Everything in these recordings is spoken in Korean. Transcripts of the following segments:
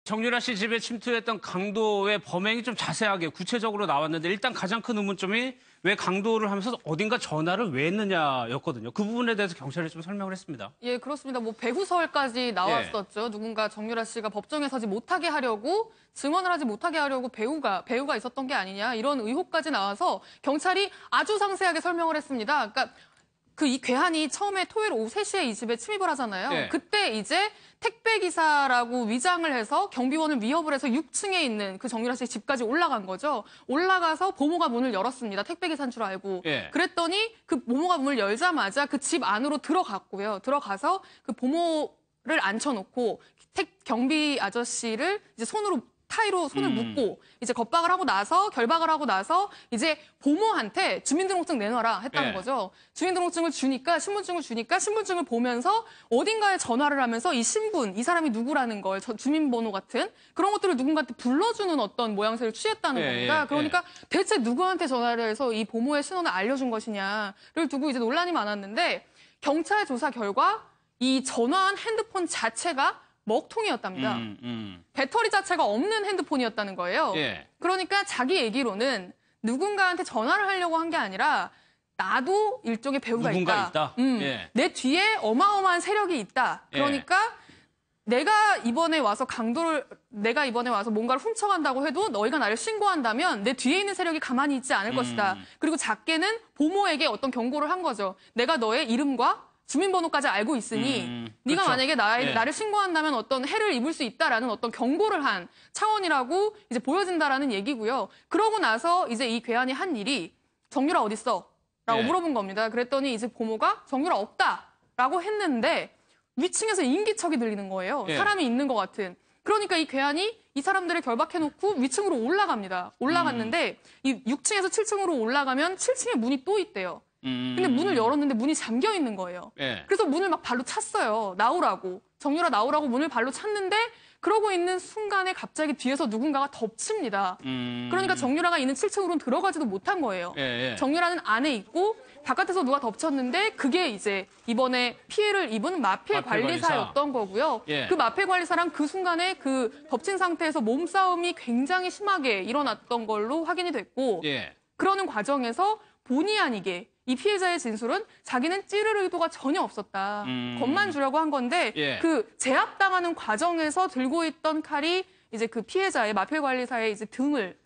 정유라 씨 집에 침투했던 강도의 범행이 좀 자세하게 구체적으로 나왔는데 일단 가장 큰 의문점이 왜 강도를 하면서 어딘가 전화를 왜 했느냐였거든요. 그 부분에 대해서 경찰이 좀 설명을 했습니다. 예, 그렇습니다. 뭐 배후설까지 나왔었죠. 예. 누군가 정유라 씨가 법정에 서지 못하게 하려고 증언을 하지 못하게 하려고 배우가 있었던 게 아니냐 이런 의혹까지 나와서 경찰이 아주 상세하게 설명을 했습니다. 그러니까 이 괴한이 처음에 토요일 오후 3시에 이 집에 침입을 하잖아요. 예. 그때 이제 택배기사라고 위장을 해서 경비원을 위협을 해서 6층에 있는 그 정유라 씨 집까지 올라간 거죠. 올라가서 보모가 문을 열었습니다. 택배기사인 줄 알고. 예. 그랬더니 그 보모가 문을 열자마자 그 집 안으로 들어갔고요. 들어가서 그 보모를 앉혀놓고 경비 아저씨를 이제 타이로 손을 묶고 이제 겁박을 하고 나서 결박을 하고 나서 이제 보모한테 주민등록증 내놔라 했다는 예. 거죠. 주민등록증을 주니까 신분증을 보면서 어딘가에 전화를 하면서 이 사람이 누구라는 걸 주민번호 같은 그런 것들을 누군가한테 불러주는 어떤 모양새를 취했다는 겁니다. 그러니까 대체 누구한테 전화를 해서 이 보모의 신원을 알려준 것이냐를 두고 이제 논란이 많았는데 경찰 조사 결과 이 전화한 핸드폰 자체가 먹통이었답니다. 배터리 자체가 없는 핸드폰이었다는 거예요. 예. 그러니까 자기 얘기로는 누군가한테 전화를 하려고 한 게 아니라 나도 일종의 배우가 있다. 예. 내 뒤에 어마어마한 세력이 있다. 그러니까 내가 이번에 와서 뭔가를 훔쳐간다고 해도 너희가 나를 신고한다면 내 뒤에 있는 세력이 가만히 있지 않을 것이다. 그리고 작게는 보모에게 어떤 경고를 한 거죠. 내가 너의 이름과 주민번호까지 알고 있으니 네가 그렇죠. 만약에 나를 신고한다면 어떤 해를 입을 수 있다라는 어떤 경고를 한 차원이라고 이제 보여진다라는 얘기고요. 그러고 나서 이제 이 괴한이 한 일이 정유라 어딨어? 라고 물어본 겁니다. 그랬더니 이제 보모가 정유라 없다라고 했는데 위층에서 인기척이 들리는 거예요. 사람이 있는 것 같은. 그러니까 이 괴한이 이 사람들을 결박해놓고 위층으로 올라갑니다. 올라갔는데 이 6층에서 7층으로 올라가면 7층에 문이 또 있대요. 근데 문을 열었는데 문이 잠겨 있는 거예요. 그래서 문을 막 발로 찼어요. 나오라고. 정유라 나오라고 문을 발로 찼는데 그러고 있는 순간에 갑자기 뒤에서 누군가가 덮칩니다. 그러니까 정유라가 있는 7층으로는 들어가지도 못한 거예요. 정유라는 안에 있고 바깥에서 누가 덮쳤는데 그게 이제 이번에 피해를 입은 마필 관리사였던 거고요. 그 마필 관리사랑 그 순간에 그 덮친 상태에서 몸싸움이 굉장히 심하게 일어났던 걸로 확인이 됐고 그러는 과정에서 본의 아니게 이 피해자의 진술은 자기는 찌를 의도가 전혀 없었다. 겁만 주려고 한 건데 그 제압당하는 과정에서 들고 있던 칼이 이제 그 피해자의 마필 관리사의 이제 등을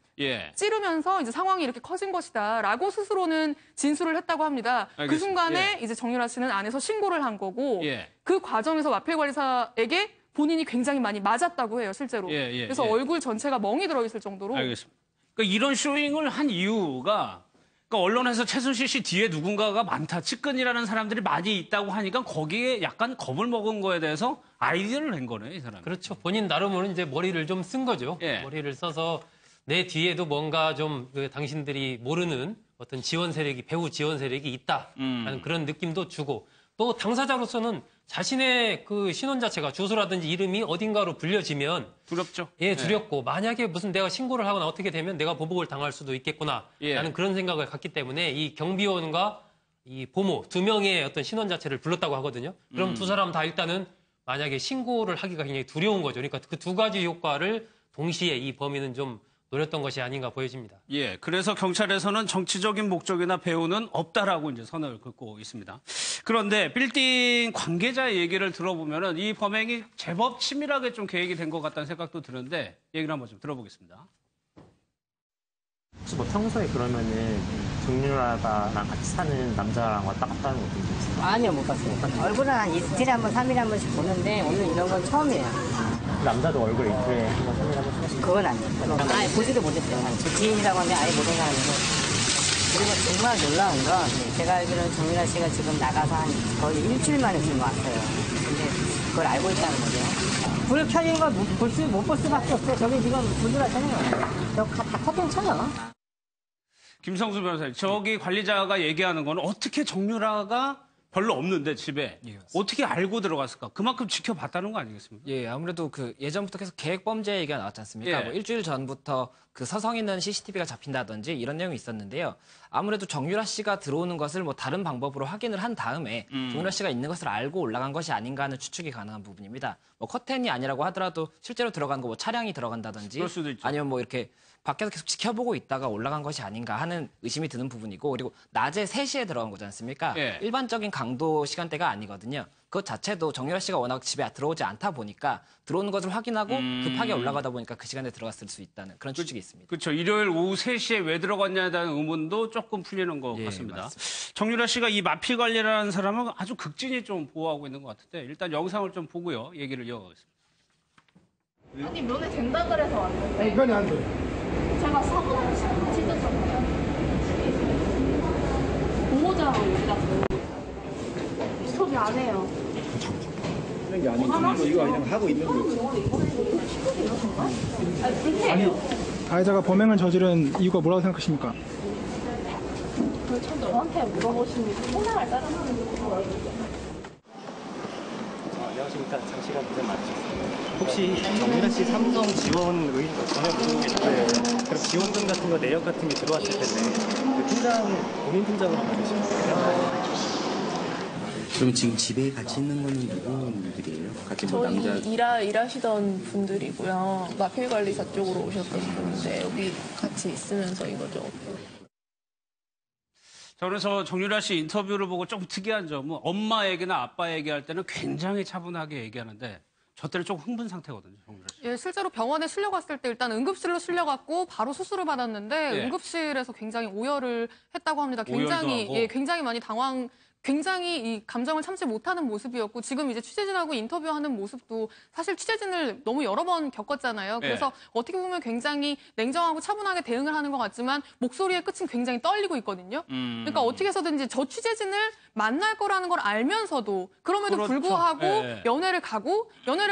찌르면서 이제 상황이 이렇게 커진 것이다라고 스스로는 진술을 했다고 합니다. 알겠습니다. 그 순간에 이제 정유라 씨는 안에서 신고를 한 거고 그 과정에서 마필 관리사에게 본인이 굉장히 많이 맞았다고 해요, 실제로. 그래서 얼굴 전체가 멍이 들어있을 정도로. 알겠습니다. 그러니까 이런 쇼잉을 한 이유가 그러니까 언론에서 최순실 씨 뒤에 누군가가 많다, 측근이라는 사람들이 많이 있다고 하니까 거기에 약간 겁을 먹은 거에 대해서 아이디어를 낸 거네, 이 사람이. 그렇죠. 본인 나름으로 이제 머리를 좀 쓴 거죠. 머리를 써서 내 뒤에도 뭔가 좀 당신들이 모르는 어떤 배후 지원 세력이 있다라는 그런 느낌도 주고 또 당사자로서는 자신의 그 신원 자체가 주소라든지 이름이 어딘가로 불려지면 두렵죠. 두렵고 만약에 무슨 내가 신고를 하거나 어떻게 되면 내가 보복을 당할 수도 있겠구나라는 그런 생각을 갖기 때문에 이 경비원과 이 보모 두 명의 어떤 신원 자체를 불렀다고 하거든요. 그럼 두 사람 다 일단은 만약에 신고를 하기가 굉장히 두려운 거죠. 그러니까 그 두 가지 효과를 동시에 이 범인은 좀 노렸던 것이 아닌가 보여집니다. 그래서 경찰에서는 정치적인 목적이나 배후는 없다라고 이제 선을 긋고 있습니다. 그런데 빌딩 관계자의 얘기를 들어보면은 이 범행이 제법 치밀하게 좀 계획이 된 것 같다는 생각도 드는데 얘기를 한번 좀 들어보겠습니다. 혹시 뭐 평소에 그러면은 정유라랑 같이 사는 남자랑 왔다 갔다 하는 것도 있어요? 아니요, 못 봤어요. 얼굴은 한 이틀에 한 번, 3일에 한 번씩 보는데 오늘 이런 건 처음이에요. 남자도 얼굴 이틀에 한 번, 3일에 한 번씩? 그건 아니에요. 아예 보지도 못했어요. 제 지인이라고 하는데 아예 모르는 사람이고. 그리고 정말 놀라운 건 제가 알기로는 정유라 씨가 지금 나가서 한 거의 일주일 만에 지금 왔어요. 근데 그걸 알고 있다는 거죠. 불 켜진 걸 못 볼 수밖에 없어요. 저기 지금 불 들어왔잖아요. 저 다 커튼 쳐요. 김성수 변호사님, 저기 관리자가 얘기하는 건 어떻게 정유라가 별로 없는데 집에 예, 맞습니다. 어떻게 알고 들어갔을까? 그만큼 지켜봤다는 거 아니겠습니까? 예, 아무래도 그 예전부터 계속 계획 범죄 얘기가 나왔지 않습니까? 예. 뭐 일주일 전부터 그 서성 있는 CCTV가 잡힌다든지 이런 내용이 있었는데요. 아무래도 정유라 씨가 들어오는 것을 뭐 다른 방법으로 확인을 한 다음에 정유라 씨가 있는 것을 알고 올라간 것이 아닌가 하는 추측이 가능한 부분입니다. 뭐 커튼이 아니라고 하더라도 실제로 들어간 거 뭐 차량이 들어간다든지 그럴 수도 있죠. 아니면 뭐 이렇게 밖에서 계속 지켜보고 있다가 올라간 것이 아닌가 하는 의심이 드는 부분이고 그리고 낮에 3시에 들어간 거지 않습니까? 예. 일반적인 강도 시간대가 아니거든요. 그것 자체도 정유라 씨가 워낙 집에 들어오지 않다 보니까 들어오는 것을 확인하고 급하게 올라가다 보니까 그 시간에 들어갔을 수 있다는 그런 추측이 있습니다. 그렇죠. 일요일 오후 3시에 왜 들어갔냐에 대한 의문도 조금 풀리는 것 예, 같습니다. 맞습니다. 정유라 씨가 이 마피 관리라는 사람은 아주 극진히 좀 보호하고 있는 것 같은데 일단 영상을 좀 보고요. 얘기를 이어가겠습니다. 아니 면회 된다 그래서 왔는데 이건이 안 돼. 제가 사고를 찢었잖아요. 보호자랑 얘기라고 스톱이 안 해요. 하는 게 아니고 이거 그냥 하고 있는 거. 아니 불쾌해요. 가해자가 범행을 저지른 이유가 뭐라고 생각하십니까? 저 저한테 물어보시니까 생각을 따라하는 거 안녕하십니까. 장시간 고생 많으셨습니다. 혹시 정유라 씨 삼성 지원 의뢰 전혀 모르고 계신데 그럼 지원금 같은 거 내역 같은 게 들어왔을 텐데 그 팀장, 본인 팀장으로 받으신 거예요? 그럼 지금 집에 같이 있는 거는 누구들이에요? 같이 뭐 남자 저희 일하시던 분들이고요. 마필관리사 쪽으로 오셨던 분인데 여기 같이 있으면서 이거죠. 저는 저 정유라 씨 인터뷰를 보고 좀 특이한 점은 엄마 얘기나 아빠 얘기할 때는 굉장히 차분하게 얘기하는데 저 때는 조금 흥분 상태거든요. 정유라 씨. 예, 실제로 병원에 실려갔을 때 일단 응급실로 실려갔고 바로 수술을 받았는데 예. 응급실에서 굉장히 오열을 했다고 합니다. 오열도 굉장히 하고. 예, 굉장히 많이 굉장히 이 감정을 참지 못하는 모습이었고 지금 이제 취재진하고 인터뷰하는 모습도 사실 취재진을 너무 여러 번 겪었잖아요. 그래서 어떻게 보면 굉장히 냉정하고 차분하게 대응을 하는 것 같지만 목소리의 끝은 굉장히 떨리고 있거든요. 그러니까 어떻게 해서든지 저 취재진을 만날 거라는 걸 알면서도 그럼에도 그렇죠. 불구하고 예. 연애를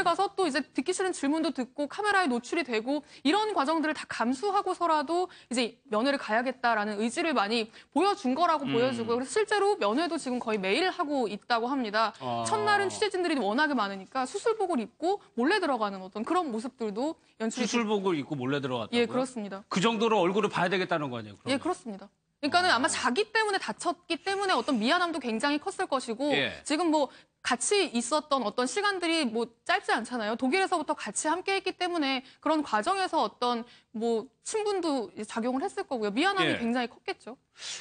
가서 또 이제 듣기 싫은 질문도 듣고 카메라에 노출이 되고 이런 과정들을 다 감수하고서라도 이제 면회를 가야겠다라는 의지를 많이 보여준 거라고 보여지고요. 그래서 실제로 면회도 지금 거의 매일 하고 있다고 합니다. 첫날은 취재진들이 워낙에 많으니까 수술복을 입고 몰래 들어가는 어떤 그런 모습들도 연출이 수술복을 입고 몰래 들어갔다고요? 예, 그렇습니다. 그 정도로 얼굴을 봐야 되겠다는 거 아니에요? 예, 그러면? 그렇습니다. 그러니까는 아마 자기 때문에 다쳤기 때문에 어떤 미안함도 굉장히 컸을 것이고 예. 지금 뭐 같이 있었던 어떤 시간들이 뭐 짧지 않잖아요. 독일에서부터 같이 함께 했기 때문에 그런 과정에서 어떤 뭐 친분도 작용을 했을 거고요. 미안함이 예. 굉장히 컸겠죠.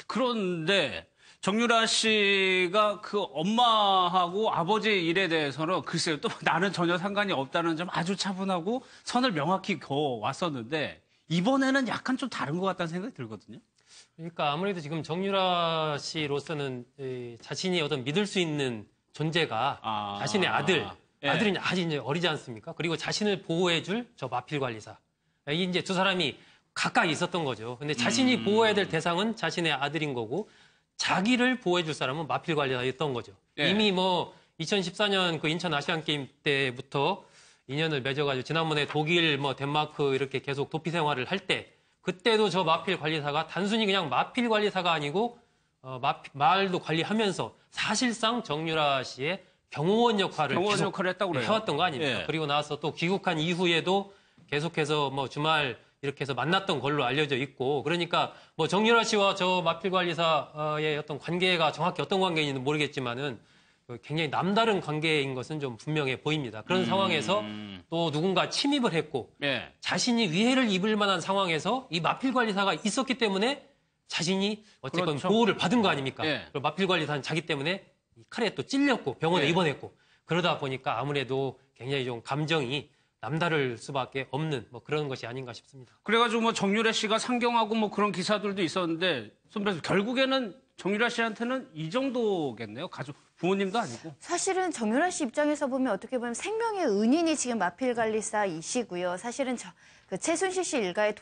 그런데 정유라 씨가 그 엄마하고 아버지의 일에 대해서는 글쎄요. 또 나는 전혀 상관이 없다는 점 아주 차분하고 선을 명확히 그어왔었는데 이번에는 약간 좀 다른 것 같다는 생각이 들거든요. 그러니까 아무래도 지금 정유라 씨로서는 자신이 어떤 믿을 수 있는 존재가 자신의 아들이 아직 이제 어리지 않습니까? 그리고 자신을 보호해줄 저 마필 관리사. 이 이제 두 사람이 가까이 있었던 거죠. 근데 자신이 보호해야 될 대상은 자신의 아들인 거고 자기를 보호해줄 사람은 마필 관리사였던 거죠. 예. 이미 뭐 2014년 그 인천 아시안 게임 때부터 인연을 맺어가지고 지난번에 독일, 뭐 덴마크 이렇게 계속 도피 생활을 할 때 그때도 저 마필 관리사가 단순히 그냥 마필 관리사가 아니고 마을도 관리하면서 사실상 정유라 씨의 경호원 역할을 계속 했다고 그래요. 해왔던 거 아닙니까? 예. 그리고 나서 또 귀국한 이후에도 계속해서 뭐 주말 이렇게 해서 만났던 걸로 알려져 있고 그러니까 뭐 정유라 씨와 저 마필 관리사의 어떤 관계가 정확히 어떤 관계인지는 모르겠지만은 굉장히 남다른 관계인 것은 좀 분명해 보입니다. 그런 상황에서 또 누군가 침입을 했고 예. 자신이 위해를 입을 만한 상황에서 이 마필 관리사가 있었기 때문에 자신이 어쨌건 그렇죠. 보호를 받은 거 아닙니까? 예. 그리고 마필 관리사는 자기 때문에 이 칼에 또 찔렸고 병원에 예. 입원했고 그러다 보니까 아무래도 굉장히 좀 감정이 남다를 수밖에 없는 뭐 그런 것이 아닌가 싶습니다. 그래가지고 뭐 정유라 씨가 상경하고 뭐 그런 기사들도 있었는데 선배님 결국에는 정유라 씨한테는 이 정도겠네요. 가족 부모님도 아니고. 사실은 정유라 씨 입장에서 보면 어떻게 보면 생명의 은인이 지금 마필관리사이시고요. 사실은 그 최순실 씨 일가에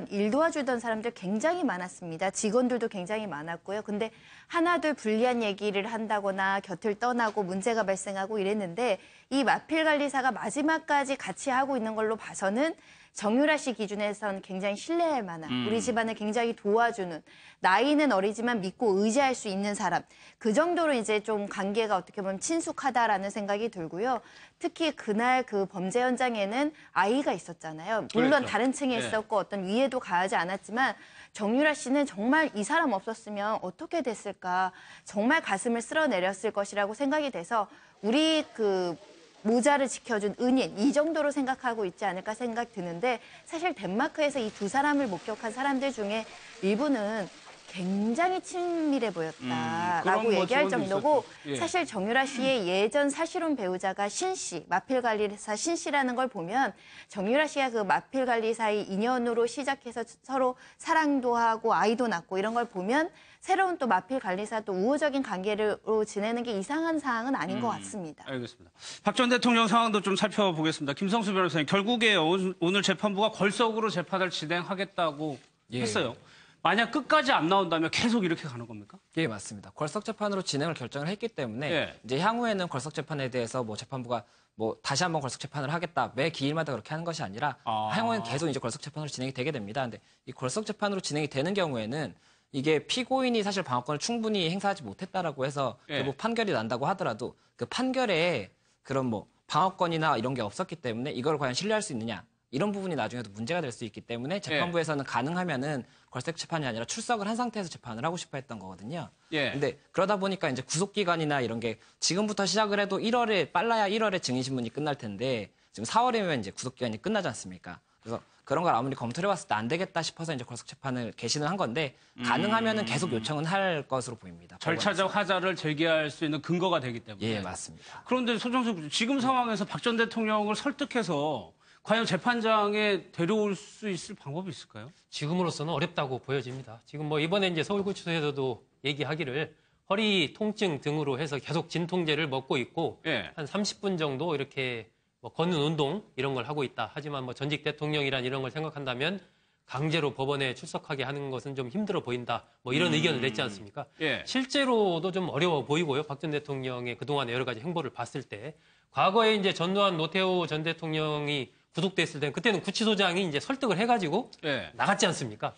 일 도와주던 사람들 굉장히 많았습니다. 직원들도 굉장히 많았고요. 근데 하나둘 불리한 얘기를 한다거나 곁을 떠나고 문제가 발생하고 이랬는데 이 마필관리사가 마지막까지 같이 하고 있는 걸로 봐서는 정유라 씨 기준에선 굉장히 신뢰할 만한 우리 집안을 굉장히 도와주는 나이는 어리지만 믿고 의지할 수 있는 사람 그 정도로 이제 좀 관계가 어떻게 보면 친숙하다라는 생각이 들고요. 특히 그날 그 범죄 현장에는 아이가 있었잖아요. 물론 그렇죠. 다른 층에 있었고 어떤 위해도 가하지 않았지만 정유라 씨는 정말 이 사람 없었으면 어떻게 됐을까. 정말 가슴을 쓸어내렸을 것이라고 생각이 돼서 우리 그 모자를 지켜준 은인 이 정도로 생각하고 있지 않을까 생각 드는데 사실 덴마크에서 이 두 사람을 목격한 사람들 중에 일부는 굉장히 친밀해 보였다라고 그런 얘기할 모습은 정도고 있었죠. 예. 사실 정유라 씨의 예전 사실혼 배우자가 신 씨, 마필관리사 신 씨라는 걸 보면 정유라 씨가 그 마필관리사의 인연으로 시작해서 서로 사랑도 하고 아이도 낳고 이런 걸 보면 새로운 또 마필관리사 또 우호적인 관계로 지내는 게 이상한 사항은 아닌 것 같습니다. 알겠습니다. 박 전 대통령 상황도 좀 살펴보겠습니다. 김성수 변호사님, 결국에 오늘 재판부가 걸석으로 재판을 진행하겠다고 했어요. 만약 끝까지 안 나온다면 계속 이렇게 가는 겁니까? 예, 맞습니다. 걸석 재판으로 진행을 결정을 했기 때문에 예. 이제 향후에는 걸석 재판에 대해서 뭐 재판부가 뭐 다시 한번 걸석 재판을 하겠다 매 기일마다 그렇게 하는 것이 아니라 향후에는 계속 이제 걸석 재판으로 진행이 되게 됩니다. 근데 이 걸석 재판으로 진행이 되는 경우에는 이게 피고인이 사실 방어권을 충분히 행사하지 못했다라고 해서 결국 판결이 난다고 하더라도 그 판결에 그런 뭐 방어권이나 이런 게 없었기 때문에 이걸 과연 신뢰할 수 있느냐 이런 부분이 나중에도 문제가 될 수 있기 때문에 재판부에서는 가능하면은 걸석 재판이 아니라 출석을 한 상태에서 재판을 하고 싶어 했던 거거든요. 근데 그러다 보니까 이제 구속기간이나 이런 게 지금부터 시작을 해도 1월에 빨라야 1월에 증인신문이 끝날 텐데 지금 4월이면 이제 구속기간이 끝나지 않습니까? 그래서 그런 걸 아무리 검토를 해봤을 때 안 되겠다 싶어서 이제 걸석 재판을 개시는 한 건데 가능하면은 계속 요청은 할 것으로 보입니다. 절차적 하자를 제기할 수 있는 근거가 되기 때문에. 예, 맞습니다. 그런데 소정석 교수, 지금 상황에서 박 전 대통령을 설득해서 과연 재판장에 데려올 수 있을 방법이 있을까요? 지금으로서는 어렵다고 보여집니다. 지금 뭐 이번에 이제 서울구치소에서도 얘기하기를 허리 통증 등으로 해서 계속 진통제를 먹고 있고 한 30분 정도 이렇게 뭐 걷는 운동 이런 걸 하고 있다. 하지만 뭐 전직 대통령이란 이런 걸 생각한다면 강제로 법원에 출석하게 하는 것은 좀 힘들어 보인다. 뭐 이런 의견을 냈지 않습니까? 실제로도 좀 어려워 보이고요. 박 전 대통령의 그동안의 여러 가지 행보를 봤을 때 과거에 이제 전두환 노태우 전 대통령이 구속됐을 때 그때는 구치소장이 이제 설득을 해가지고 나갔지 않습니까?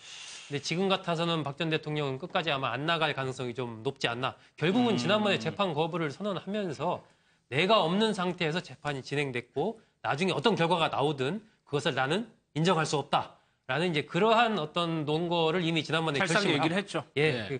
근데 지금 같아서는 박 전 대통령은 끝까지 아마 안 나갈 가능성이 좀 높지 않나. 결국은 지난번에 재판 거부를 선언하면서 내가 없는 상태에서 재판이 진행됐고 나중에 어떤 결과가 나오든 그것을 나는 인정할 수 없다라는 이제 그러한 어떤 논거를 이미 지난번에 살상 얘기를 했죠.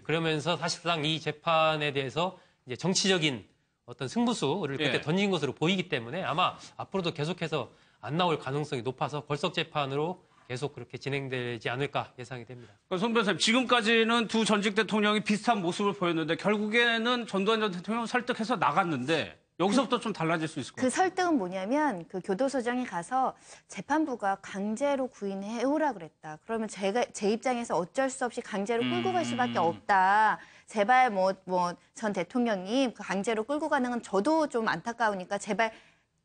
그러면서 사실상 이 재판에 대해서 이제 정치적인 어떤 승부수를 그때 던진 것으로 보이기 때문에 아마 앞으로도 계속해서 안 나올 가능성이 높아서 걸석 재판으로 계속 그렇게 진행되지 않을까 예상이 됩니다. 송 변호사님, 지금까지는 두 전직 대통령이 비슷한 모습을 보였는데 결국에는 전두환 전 대통령을 설득해서 나갔는데 여기서부터 좀 달라질 수 있을 것 같아요. 그 설득은 뭐냐면 그 교도소장에 가서 재판부가 강제로 구인해오라 그랬다. 그러면 제 입장에서 어쩔 수 없이 강제로 끌고 갈 수밖에 없다. 제발 전 대통령님 강제로 끌고 가는 건 저도 좀 안타까우니까 제발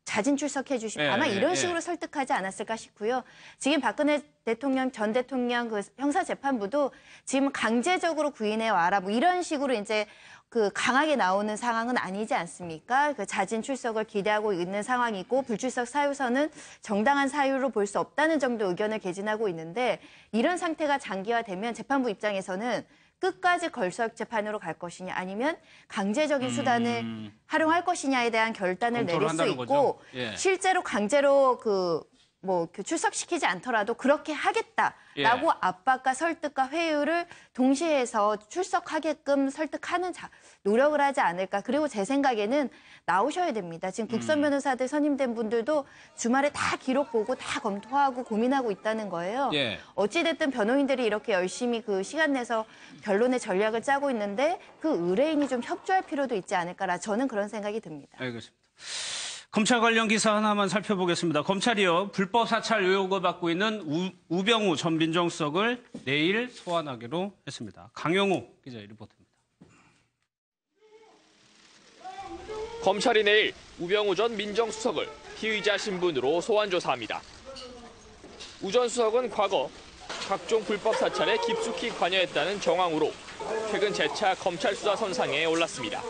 자진 출석해 주시고 아마 이런 식으로 설득하지 않았을까 싶고요. 지금 박근혜 대통령 전 대통령 그 형사재판부도 지금 강제적으로 구인해 와라 뭐 이런 식으로 이제 그 강하게 나오는 상황은 아니지 않습니까? 그 자진 출석을 기대하고 있는 상황이고 불출석 사유서는 정당한 사유로 볼 수 없다는 정도 의견을 개진하고 있는데 이런 상태가 장기화되면 재판부 입장에서는 끝까지 걸석 재판으로 갈 것이냐 아니면 강제적인 수단을 활용할 것이냐에 대한 결단을 내릴 수 있고 실제로 강제로 출석시키지 않더라도 그렇게 하겠다라고 압박과 설득과 회유를 동시에 해서 출석하게끔 설득하는 노력을 하지 않을까. 그리고 제 생각에는 나오셔야 됩니다. 지금 국선 변호사들 선임된 분들도 주말에 다 기록 보고 다 검토하고 고민하고 있다는 거예요. 어찌됐든 변호인들이 이렇게 열심히 그 시간 내서 변론의 전략을 짜고 있는데 그 의뢰인이 좀 협조할 필요도 있지 않을까라 저는 그런 생각이 듭니다. 알겠습니다. 검찰 관련 기사 하나만 살펴보겠습니다. 검찰이요, 불법 사찰 의혹을 받고 있는 우병우 전 민정수석을 내일 소환하기로 했습니다. 강영호 기자의 리포트입니다. 검찰이 내일 우병우 전 민정수석을 피의자 신분으로 소환 조사합니다. 우 전 수석은 과거 각종 불법 사찰에 깊숙이 관여했다는 정황으로 최근 재차 검찰 수사 선상에 올랐습니다.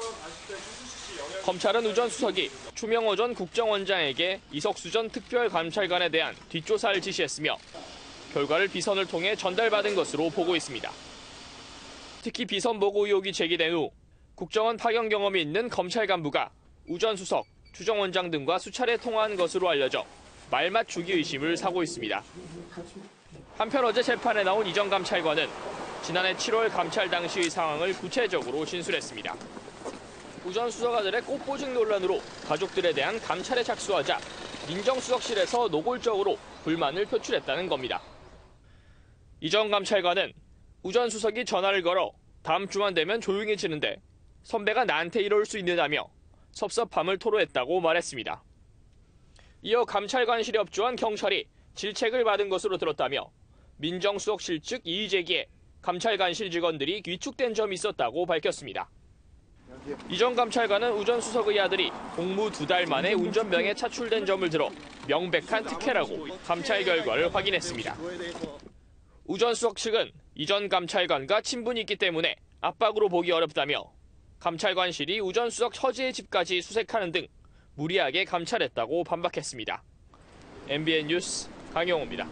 검찰은 우 전 수석이 추명호 전 국정원장에게 이석수 전 특별감찰관에 대한 뒷조사를 지시했으며 결과를 비선을 통해 전달받은 것으로 보고 있습니다. 특히 비선 보고 의혹이 제기된 후 국정원 파견 경험이 있는 검찰 간부가 우 전 수석, 추 정 원장 등과 수차례 통화한 것으로 알려져 말맞추기 의심을 사고 있습니다. 한편 어제 재판에 나온 이 전 감찰관은 지난해 7월 감찰 당시의 상황을 구체적으로 진술했습니다. 우 전 수석 아들의 꽃보증 논란으로 가족들에 대한 감찰에 착수하자 민정수석실에서 노골적으로 불만을 표출했다는 겁니다. 이 전 감찰관은 우 전 수석이 전화를 걸어 다음 주만 되면 조용해지는데 선배가 나한테 이럴 수 있느냐며 섭섭함을 토로했다고 말했습니다. 이어 감찰관실에 업조한 경찰이 질책을 받은 것으로 들었다며 민정수석실 측 이의 제기에 감찰관실 직원들이 위축된 점이 있었다고 밝혔습니다. 이 전 감찰관은 우 전 수석의 아들이 공무 2달 만에 운전병에 차출된 점을 들어 명백한 특혜라고 감찰 결과를 확인했습니다. 우 전 수석 측은 이 전 감찰관과 친분이 있기 때문에 압박으로 보기 어렵다며 감찰관실이 우 전 수석 처지의 집까지 수색하는 등 무리하게 감찰했다고 반박했습니다. MBN 뉴스 강영호입니다.